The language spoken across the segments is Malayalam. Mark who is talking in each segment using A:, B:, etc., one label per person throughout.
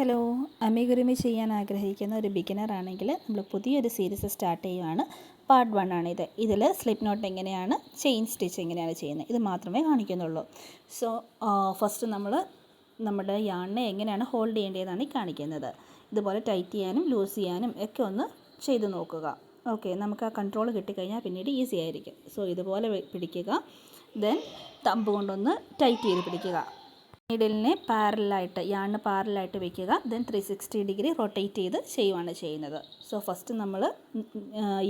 A: ഹലോ, അമിഗുരുമി ചെയ്യാൻ ആഗ്രഹിക്കുന്ന ഒരു ബിഗിനർ ആണെങ്കിൽ നമ്മൾ പുതിയൊരു സീരീസ് സ്റ്റാർട്ട് ചെയ്യുകയാണ്. പാർട്ട് 1 ആണിത്. ഇതിൽ സ്ലിപ്പ് നോട്ട് എങ്ങനെയാണ്, ചെയിൻ സ്റ്റിച്ച് എങ്ങനെയാണ് ചെയ്യുന്നത്, ഇത് മാത്രമേ കാണിക്കുന്നുള്ളൂ. സോ ഫസ്റ്റ് നമ്മൾ നമ്മുടെ യാണിനെ എങ്ങനെയാണ് ഹോൾഡ് ചെയ്യേണ്ടതെന്നാണ് ഈ കാണിക്കുന്നത്. ഇതുപോലെ ടൈറ്റ് ചെയ്യാനും ലൂസ് ചെയ്യാനും ഒക്കെ ഒന്ന് ചെയ്ത് നോക്കുക. ഓക്കെ, നമുക്ക് ആ കൺട്രോൾ കിട്ടിക്കഴിഞ്ഞാൽ പിന്നീട് ഈസി ആയിരിക്കും. സോ ഇതുപോലെ പിടിക്കുക, ദെൻ തമ്പ് കൊണ്ടൊന്ന് ടൈറ്റ് ചെയ്ത് പിടിക്കുക. നീഡിലിനെ യാണിന് പാരലായിട്ട് വയ്ക്കുക, ദെൻ 360 ഡിഗ്രി റൊട്ടേറ്റ് ചെയ്ത് ചെയ്യുവാണ് ചെയ്യുന്നത്. സോ ഫസ്റ്റ് നമ്മൾ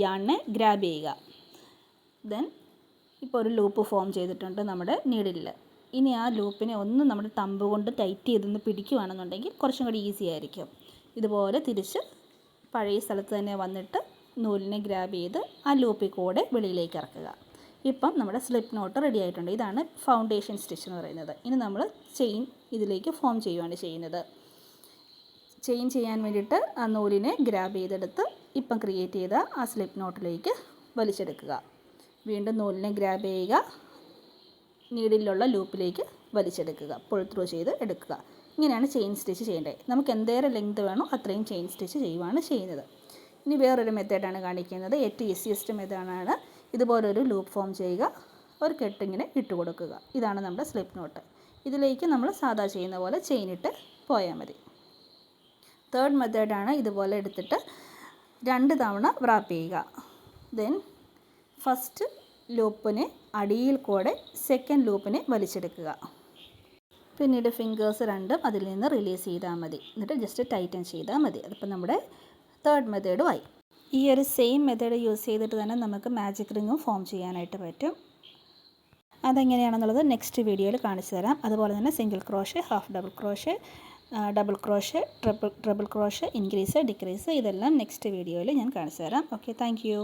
A: യാണിനെ ഗ്രാബ് ചെയ്യുക. ദെൻ ഇപ്പോൾ ഒരു ലൂപ്പ് ഫോം ചെയ്തിട്ടുണ്ട് നമ്മുടെ നീഡിലിൽ. ഇനി ആ ലൂപ്പിനെ ഒന്ന് നമ്മുടെ തമ്പ് കൊണ്ട് ടൈറ്റ് ചെയ്തൊന്ന് പിടിക്കുകയാണെന്നുണ്ടെങ്കിൽ കുറച്ചും കൂടി ഈസി ആയിരിക്കും. ഇതുപോലെ തിരിച്ച് പഴയ സ്ഥലത്ത് തന്നെ വന്നിട്ട് നൂലിനെ ഗ്രാബ് ചെയ്ത് ആ ലൂപ്പിൽ കൂടെ വെളിയിലേക്ക് ഇറക്കുക. ഇപ്പം നമ്മുടെ സ്ലിപ്പ് നോട്ട് റെഡി ആയിട്ടുണ്ട്. ഇതാണ് ഫൗണ്ടേഷൻ സ്റ്റിച്ച് എന്ന് പറയുന്നത്. ഇനി നമ്മൾ ചെയിൻ ഇതിലേക്ക് ഫോം ചെയ്യുകയാണ് ചെയ്യുന്നത്. ചെയിൻ ചെയ്യാൻ വേണ്ടിയിട്ട് ആ നൂലിനെ ഗ്രാബ് ചെയ്തെടുത്ത് ഇപ്പം ക്രിയേറ്റ് ചെയ്ത ആ സ്ലിപ്പ് നോട്ടിലേക്ക് വലിച്ചെടുക്കുക. വീണ്ടും നൂലിനെ ഗ്രാബ് ചെയ്യുക, നീഡിലുള്ള ലൂപ്പിലേക്ക് വലിച്ചെടുക്കുക, പുൾ ത്രൂ ചെയ്ത് എടുക്കുക. ഇങ്ങനെയാണ് ചെയിൻ സ്റ്റിച്ച് ചെയ്യേണ്ടത്. നമുക്ക് എന്തേരം ലെങ്ത് വേണോ അത്രയും ചെയിൻ സ്റ്റിച്ച് ചെയ്യുവാണ് ചെയ്യുന്നത്. ഇനി വേറൊരു മെത്തേഡാണ് കാണിക്കുന്നത്. ഏറ്റവും ഈസിയസ്റ്റ് മെത്തേഡാണ്. ഇതുപോലൊരു ലൂപ്പ് ഫോം ചെയ്യുക, ഒരു കെട്ടിങ്ങനെ ഇട്ട് കൊടുക്കുക. ഇതാണ് നമ്മുടെ സ്ലിപ്പ് നോട്ട്. ഇതിലേക്ക് നമ്മൾ സാധാ ചെയ്യുന്ന പോലെ ചെയിൻ ഇട്ട് പോയാൽ മതി. തേർഡ് മെത്തേഡാണ്. ഇതുപോലെ എടുത്തിട്ട് 2 തവണ വ്രാപ്പ് ചെയ്യുക. ദെൻ ഫസ്റ്റ് ലൂപ്പിനെ അടിയിൽ കൂടെ സെക്കൻഡ് ലൂപ്പിനെ വലിച്ചെടുക്കുക. പിന്നീട് ഫിംഗേഴ്സ് രണ്ടും അതിൽ നിന്ന് റിലീസ് ചെയ്താൽ മതി. എന്നിട്ട് ജസ്റ്റ് ടൈറ്റൻ ചെയ്താൽ മതി. അതിപ്പോൾ നമ്മുടെ തേർഡ് മെത്തേഡുമായി. ഈ ഒരു സെയിം മെത്തേഡ് യൂസ് ചെയ്തിട്ട് തന്നെ നമുക്ക് മാജിക് റിങ്ങും ഫോം ചെയ്യാനായിട്ട് പറ്റും. അതെങ്ങനെയാണെന്നുള്ളത് നെക്സ്റ്റ് വീഡിയോയിൽ കാണിച്ചു തരാം. അതുപോലെ തന്നെ single crochet, half double crochet, double crochet, triple crochet, increase decrease, ഇതെല്ലാം നെക്സ്റ്റ് വീഡിയോയിൽ ഞാൻ കാണിച്ചു തരാം. Okay, thank you.